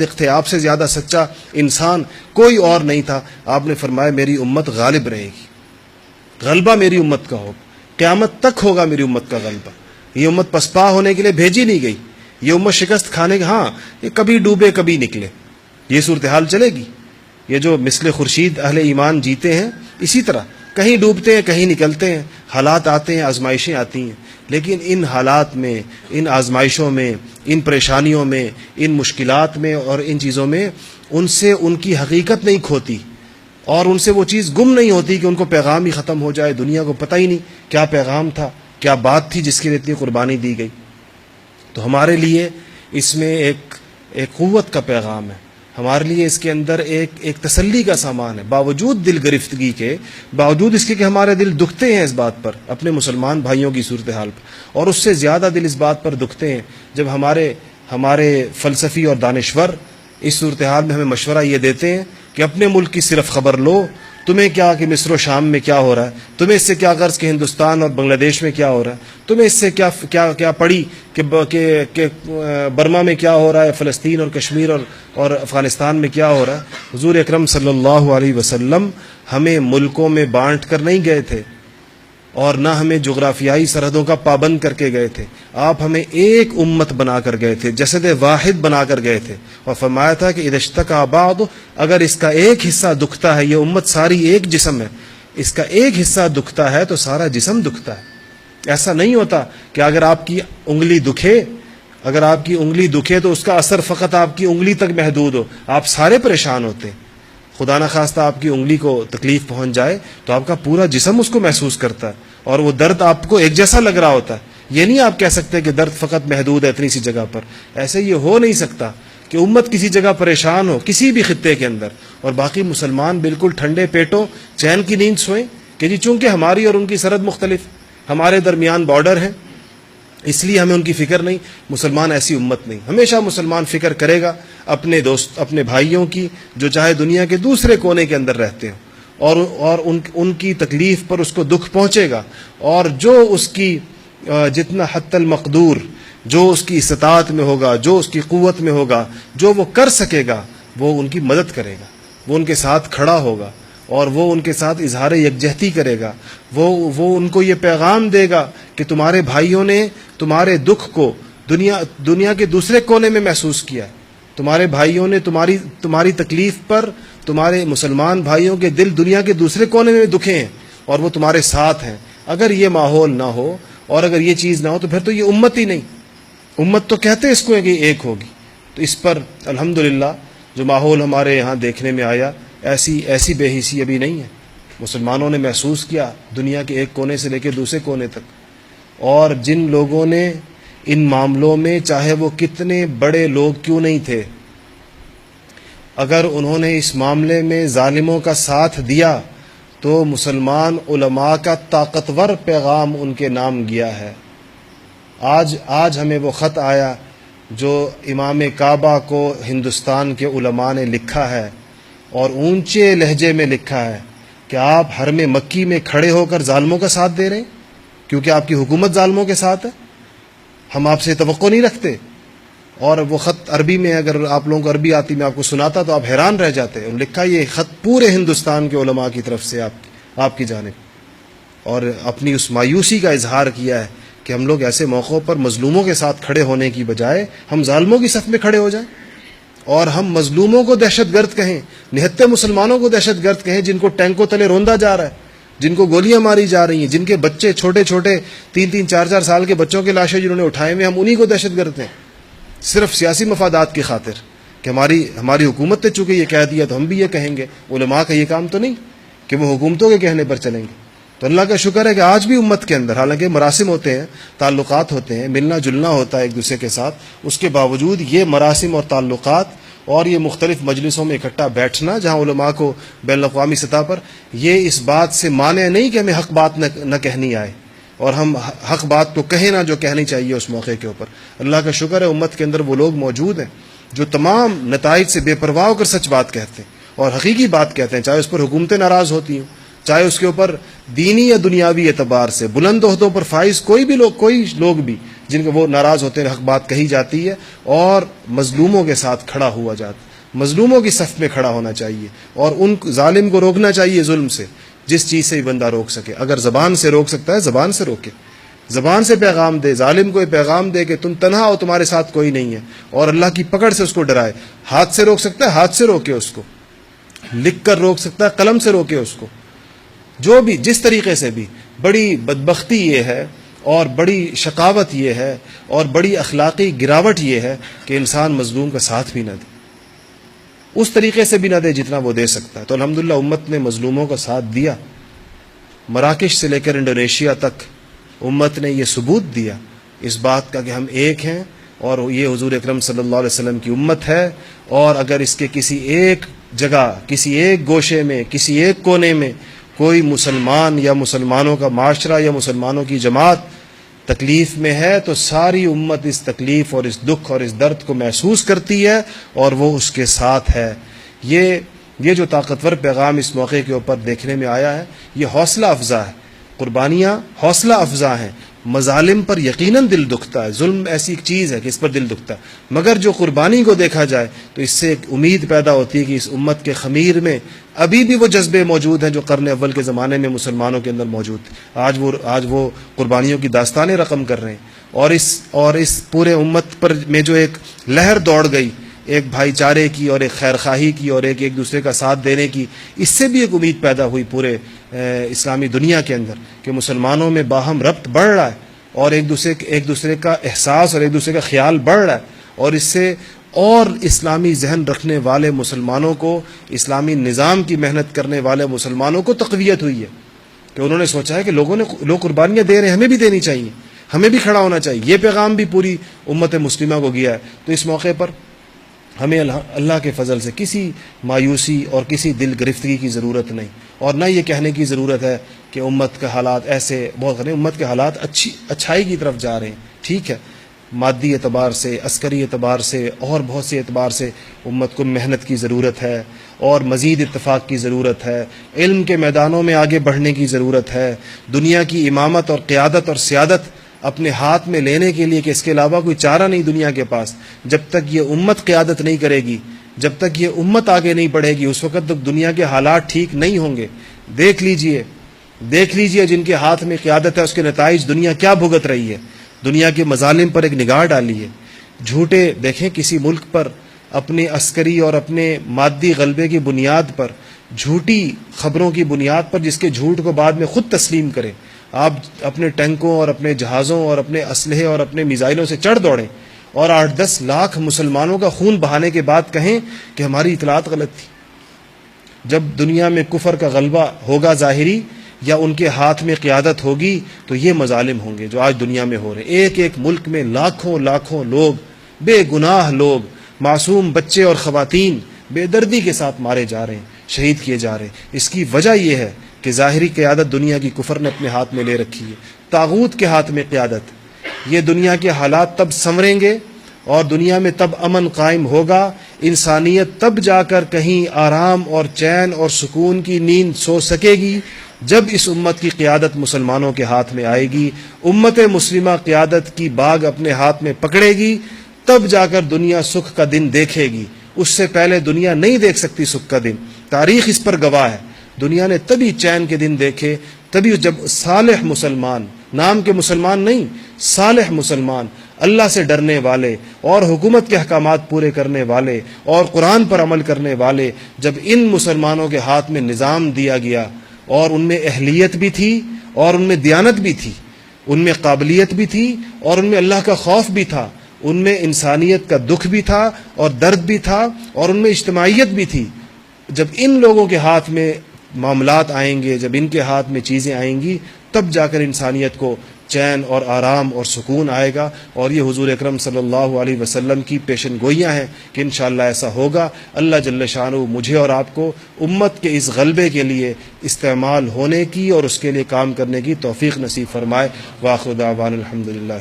تھے، آپ سے زیادہ سچا انسان کوئی اور نہیں تھا. آپ نے فرمایا میری امت غالب رہے گی، غلبہ میری امت کا ہوگا، قیامت تک ہوگا میری امت کا غلبہ. یہ امت پسپا ہونے کے لیے بھیجی نہیں گئی، یہ امت شکست کھانے کے، ہاں یہ کبھی ڈوبے کبھی نکلے، یہ صورتحال چلے گی. یہ جو مثل خورشید اہل ایمان جیتے ہیں اسی طرح کہیں ڈوبتے ہیں کہیں نکلتے ہیں، حالات آتے ہیں، آزمائشیں آتی ہیں، لیکن ان حالات میں، ان آزمائشوں میں، ان پریشانیوں میں، ان مشکلات میں اور ان چیزوں میں ان سے ان کی حقیقت نہیں کھوتی اور ان سے وہ چیز گم نہیں ہوتی کہ ان کو پیغام ہی ختم ہو جائے، دنیا کو پتہ ہی نہیں کیا پیغام تھا، کیا بات تھی جس کے لیے اتنی قربانی دی گئی. تو ہمارے لیے اس میں ایک قوت کا پیغام ہے، ہمارے لیے اس کے اندر ایک تسلی کا سامان ہے. باوجود دل گرفتگی کے، باوجود اس کے کہ ہمارے دل دکھتے ہیں اس بات پر، اپنے مسلمان بھائیوں کی صورتحال پر، اور اس سے زیادہ دل اس بات پر دکھتے ہیں جب ہمارے فلسفی اور دانشور اس صورتحال میں ہمیں مشورہ یہ دیتے ہیں کہ اپنے ملک کی صرف خبر لو، تمہیں کیا کہ مصر و شام میں کیا ہو رہا ہے، تمہیں اس سے کیا غرض کہ ہندوستان اور بنگلہ دیش میں کیا ہو رہا ہے، تمہیں اس سے کیا پڑی کہ برما میں کیا ہو رہا ہے، فلسطین اور کشمیر اور افغانستان میں کیا ہو رہا ہے. حضور اکرم صلی اللہ علیہ وسلم ہمیں ملکوں میں بانٹ کر نہیں گئے تھے اور نہ ہمیں جغرافیائی سرحدوں کا پابند کر کے گئے تھے. آپ ہمیں ایک امت بنا کر گئے تھے، جسد واحد بنا کر گئے تھے، اور فرمایا تھا کہ اذا اشتکى بعض، اگر اس کا ایک حصہ دکھتا ہے، یہ امت ساری ایک جسم ہے، اس کا ایک حصہ دکھتا ہے تو سارا جسم دکھتا ہے. ایسا نہیں ہوتا کہ اگر آپ کی انگلی دکھے تو اس کا اثر فقط آپ کی انگلی تک محدود ہو، آپ سارے پریشان ہوتے ہیں. خدا نخواستہ آپ کی انگلی کو تکلیف پہنچ جائے تو آپ کا پورا جسم اس کو محسوس کرتا ہے اور وہ درد آپ کو ایک جیسا لگ رہا ہوتا ہے. یہ نہیں آپ کہہ سکتے کہ درد فقط محدود ہے اتنی سی جگہ پر، ایسے یہ ہو نہیں سکتا کہ امت کسی جگہ پریشان ہو کسی بھی خطے کے اندر اور باقی مسلمان بالکل ٹھنڈے پیٹوں چین کی نیند سوئیں کہ جی چونکہ ہماری اور ان کی سرحد مختلف، ہمارے درمیان بارڈر ہیں اس لیے ہمیں ان کی فکر نہیں. مسلمان ایسی امت نہیں، ہمیشہ مسلمان فکر کرے گا اپنے دوست، اپنے بھائیوں کی جو چاہے دنیا کے دوسرے کونے کے اندر رہتے ہیں، اور ان کی تکلیف پر اس کو دکھ پہنچے گا، اور جو اس کی جتنا حتی المقدور، جو اس کی استطاعت میں ہوگا، جو اس کی قوت میں ہوگا، جو وہ کر سکے گا وہ ان کی مدد کرے گا، وہ ان کے ساتھ کھڑا ہوگا اور وہ ان کے ساتھ اظہار یکجہتی کرے گا. وہ ان کو یہ پیغام دے گا کہ تمہارے بھائیوں نے تمہارے دکھ کو دنیا کے دوسرے کونے میں محسوس کیا ہے، تمہارے بھائیوں نے تمہاری تکلیف پر، تمہارے مسلمان بھائیوں کے دل دنیا کے دوسرے کونے میں دکھے ہیں اور وہ تمہارے ساتھ ہیں. اگر یہ ماحول نہ ہو اور اگر یہ چیز نہ ہو تو پھر تو یہ امت ہی نہیں. امت تو کہتے اس کو ہے کہ ایک ہوگی. تو اس پر الحمدللہ جو ماحول ہمارے یہاں دیکھنے میں آیا، ایسی بے حسی ابھی نہیں ہے. مسلمانوں نے محسوس کیا دنیا کے ایک کونے سے لے کے دوسرے کونے تک، اور جن لوگوں نے ان معاملوں میں چاہے وہ کتنے بڑے لوگ کیوں نہیں تھے، اگر انہوں نے اس معاملے میں ظالموں کا ساتھ دیا تو مسلمان علماء کا طاقتور پیغام ان کے نام گیا ہے. آج ہمیں وہ خط آیا جو امام کعبہ کو ہندوستان کے علماء نے لکھا ہے اور اونچے لہجے میں لکھا ہے کہ آپ حرم مکی میں کھڑے ہو کر ظالموں کا ساتھ دے رہے ہیں کیونکہ آپ کی حکومت ظالموں کے ساتھ ہے. ہم آپ سے توقع نہیں رکھتے. اور وہ خط عربی میں، اگر آپ لوگوں کو عربی آتی میں آپ کو سناتا تو آپ حیران رہ جاتے. لکھا یہ خط پورے ہندوستان کے علماء کی طرف سے آپ کی جانب، اور اپنی اس مایوسی کا اظہار کیا ہے کہ ہم لوگ ایسے موقعوں پر مظلوموں کے ساتھ کھڑے ہونے کی بجائے ہم ظالموں کی صف میں کھڑے ہو جائیں اور ہم مظلوموں کو دہشت گرد کہیں، نہتے مسلمانوں کو دہشت گرد کہیں جن کو ٹینکوں تلے روندا جا رہا ہے، جن کو گولیاں ماری جا رہی ہیں، جن کے بچے چھوٹے 3-4 سال کے بچوں کے لاشیں جنہوں نے اٹھائے ہوئے، ہم انہی کو دہشت گرد ہیں صرف سیاسی مفادات کی خاطر کہ ہماری حکومت نے چونکہ یہ کہہ دیا تو ہم بھی یہ کہیں گے. علماء کا یہ کام تو نہیں کہ وہ حکومتوں کے کہنے پر چلیں گے. تو اللہ کا شکر ہے کہ آج بھی امت کے اندر حالانکہ مراسم ہوتے ہیں، تعلقات ہوتے ہیں، ملنا جلنا ہوتا ہے ایک دوسرے کے ساتھ، اس کے باوجود یہ مراسم اور تعلقات اور یہ مختلف مجلسوں میں اکٹھا بیٹھنا جہاں علماء کو بین الاقوامی سطح پر، یہ اس بات سے مانع نہیں کہ ہمیں حق بات نہ کہنی آئے اور ہم حق بات کو کہیں نہ جو کہنی چاہیے اس موقع کے اوپر. اللہ کا شکر ہے امت کے اندر وہ لوگ موجود ہیں جو تمام نتائج سے بے پرواہ ہو کر سچ بات کہتے ہیں اور حقیقی بات کہتے ہیں، چاہے اس پر حکومتیں ناراض ہوتی ہوں، چاہے اس کے اوپر دینی یا دنیاوی اعتبار سے بلند عہدوں پر فائز کوئی لوگ بھی جن کے وہ ناراض ہوتے ہیں، حق بات کہی جاتی ہے اور مظلوموں کے ساتھ کھڑا ہوا جاتا، مظلوموں کی صف میں کھڑا ہونا چاہیے اور ان ظالم کو روکنا چاہیے ظلم سے، جس چیز سے بھی بندہ روک سکے۔ اگر زبان سے روک سکتا ہے زبان سے روکے، زبان سے پیغام دے، ظالم کو یہ پیغام دے کہ تم تنہا ہو، تمہارے ساتھ کوئی نہیں ہے، اور اللہ کی پکڑ سے اس کو ڈرائے۔ ہاتھ سے روک سکتا ہے ہاتھ سے روکے اس کو، لکھ کر روک سکتا ہے قلم سے روکے اس کو، جو بھی جس طریقے سے بھی۔ بڑی بدبختی یہ ہے اور بڑی شقاوت یہ ہے اور بڑی اخلاقی گراوٹ یہ ہے کہ انسان مظلوم کا ساتھ بھی نہ دے، اس طریقے سے بھی نہ دے جتنا وہ دے سکتا ہے۔ تو الحمدللہ امت نے مظلوموں کا ساتھ دیا، مراکش سے لے کر انڈونیشیا تک امت نے یہ ثبوت دیا اس بات کا کہ ہم ایک ہیں اور یہ حضور اکرم صلی اللہ علیہ وسلم کی امت ہے، اور اگر اس کے کسی ایک جگہ، کسی ایک گوشے میں، کسی ایک کونے میں کوئی مسلمان یا مسلمانوں کا معاشرہ یا مسلمانوں کی جماعت تکلیف میں ہے تو ساری امت اس تکلیف اور اس دکھ اور اس درد کو محسوس کرتی ہے اور وہ اس کے ساتھ ہے۔ یہ جو طاقتور پیغام اس موقع کے اوپر دیکھنے میں آیا ہے، یہ حوصلہ افزا ہے۔ قربانیاں حوصلہ افزا ہیں، مظالم پر یقیناً دل دکھتا ہے، ظلم ایسی ایک چیز ہے کہ اس پر دل دکھتا ہے، مگر جو قربانی کو دیکھا جائے تو اس سے ایک امید پیدا ہوتی ہے کہ اس امت کے خمیر میں ابھی بھی وہ جذبے موجود ہیں جو قرن اول کے زمانے میں مسلمانوں کے اندر موجود تھے۔ آج وہ قربانیوں کی داستانیں رقم کر رہے ہیں، اور اس پورے امت پر میں جو ایک لہر دوڑ گئی، ایک بھائی چارے کی اور ایک خیر خواہی کی اور ایک دوسرے کا ساتھ دینے کی، اس سے بھی ایک امید پیدا ہوئی پورے اسلامی دنیا کے اندر کہ مسلمانوں میں باہم ربط بڑھ رہا ہے اور ایک دوسرے کا احساس اور ایک دوسرے کا خیال بڑھ رہا ہے، اور اس سے اور اسلامی ذہن رکھنے والے مسلمانوں کو، اسلامی نظام کی محنت کرنے والے مسلمانوں کو تقویت ہوئی ہے کہ انہوں نے سوچا ہے کہ لوگ قربانیاں دے رہے ہیں، ہمیں بھی دینی چاہیے، ہمیں بھی کھڑا ہونا چاہیے۔ یہ پیغام بھی پوری امت مسلمہ کو گیا ہے۔ تو اس موقع پر ہمیں اللہ کے فضل سے کسی مایوسی اور کسی دل گرفتگی کی ضرورت نہیں، اور نہ یہ کہنے کی ضرورت ہے کہ امت کے حالات ایسے بہت نہیں۔ امت کے حالات اچھائی کی طرف جا رہے ہیں، ٹھیک ہے، مادی اعتبار سے، عسکری اعتبار سے اور بہت سے اعتبار سے امت کو محنت کی ضرورت ہے اور مزید اتفاق کی ضرورت ہے، علم کے میدانوں میں آگے بڑھنے کی ضرورت ہے، دنیا کی امامت اور قیادت اور سیادت اپنے ہاتھ میں لینے کے لیے کہ اس کے علاوہ کوئی چارہ نہیں دنیا کے پاس۔ جب تک یہ امت قیادت نہیں کرے گی، جب تک یہ امت آگے نہیں بڑھے گی، اس وقت تک دنیا کے حالات ٹھیک نہیں ہوں گے۔ دیکھ لیجئے جن کے ہاتھ میں قیادت ہے اس کے نتائج دنیا کیا بھگت رہی ہے۔ دنیا کے مظالم پر ایک نگاہ ڈالیے، جھوٹے دیکھیں کسی ملک پر اپنے عسکری اور اپنے مادی غلبے کی بنیاد پر، جھوٹی خبروں کی بنیاد پر، جس کے جھوٹ کو بعد میں خود تسلیم کریں، آپ اپنے ٹینکوں اور اپنے جہازوں اور اپنے اسلحے اور اپنے میزائلوں سے چڑھ دوڑیں اور 8-10 لاکھ مسلمانوں کا خون بہانے کے بعد کہیں کہ ہماری اطلاعات غلط تھی۔ جب دنیا میں کفر کا غلبہ ہوگا ظاہری یا ان کے ہاتھ میں قیادت ہوگی تو یہ مظالم ہوں گے جو آج دنیا میں ہو رہے ہیں۔ ایک ملک میں لاکھوں لوگ، بے گناہ لوگ، معصوم بچے اور خواتین بے دردی کے ساتھ مارے جا رہے ہیں، شہید کیے جا رہے ہیں۔ اس کی وجہ یہ ہے کہ ظاہری قیادت دنیا کی کفر نے اپنے ہاتھ میں لے رکھی ہے، طاغوت کے ہاتھ میں قیادت۔ یہ دنیا کے حالات تب سنوریں گے اور دنیا میں تب امن قائم ہوگا، انسانیت تب جا کر کہیں آرام اور چین اور سکون کی نیند سو سکے گی جب اس امت کی قیادت مسلمانوں کے ہاتھ میں آئے گی۔ امت مسلمہ قیادت کی باغ اپنے ہاتھ میں پکڑے گی، تب جا کر دنیا سکھ کا دن دیکھے گی، اس سے پہلے دنیا نہیں دیکھ سکتی سکھ کا دن۔ تاریخ اس پر گواہ ہے، دنیا نے تبھی چین کے دن دیکھے، تبھی جب صالح مسلمان، نام کے مسلمان نہیں، صالح مسلمان، اللہ سے ڈرنے والے اور حکومت کے احکامات پورے کرنے والے اور قرآن پر عمل کرنے والے، جب ان مسلمانوں کے ہاتھ میں نظام دیا گیا اور ان میں اہلیت بھی تھی اور ان میں دیانت بھی تھی، ان میں قابلیت بھی تھی اور ان میں اللہ کا خوف بھی تھا، ان میں انسانیت کا دکھ بھی تھا اور درد بھی تھا اور ان میں اجتماعیت بھی تھی، جب ان لوگوں کے ہاتھ میں معاملات آئیں گے، جب ان کے ہاتھ میں چیزیں آئیں گی، تب جا کر انسانیت کو چین اور آرام اور سکون آئے گا۔ اور یہ حضور اکرم صلی اللہ علیہ وسلم کی پیشن گوئیاں ہیں کہ انشاءاللہ ایسا ہوگا۔ اللہ جل شانہ مجھے اور آپ کو امت کے اس غلبے کے لیے استعمال ہونے کی اور اس کے لیے کام کرنے کی توفیق نصیب فرمائے۔ وآخر دعوانا الحمدللہ۔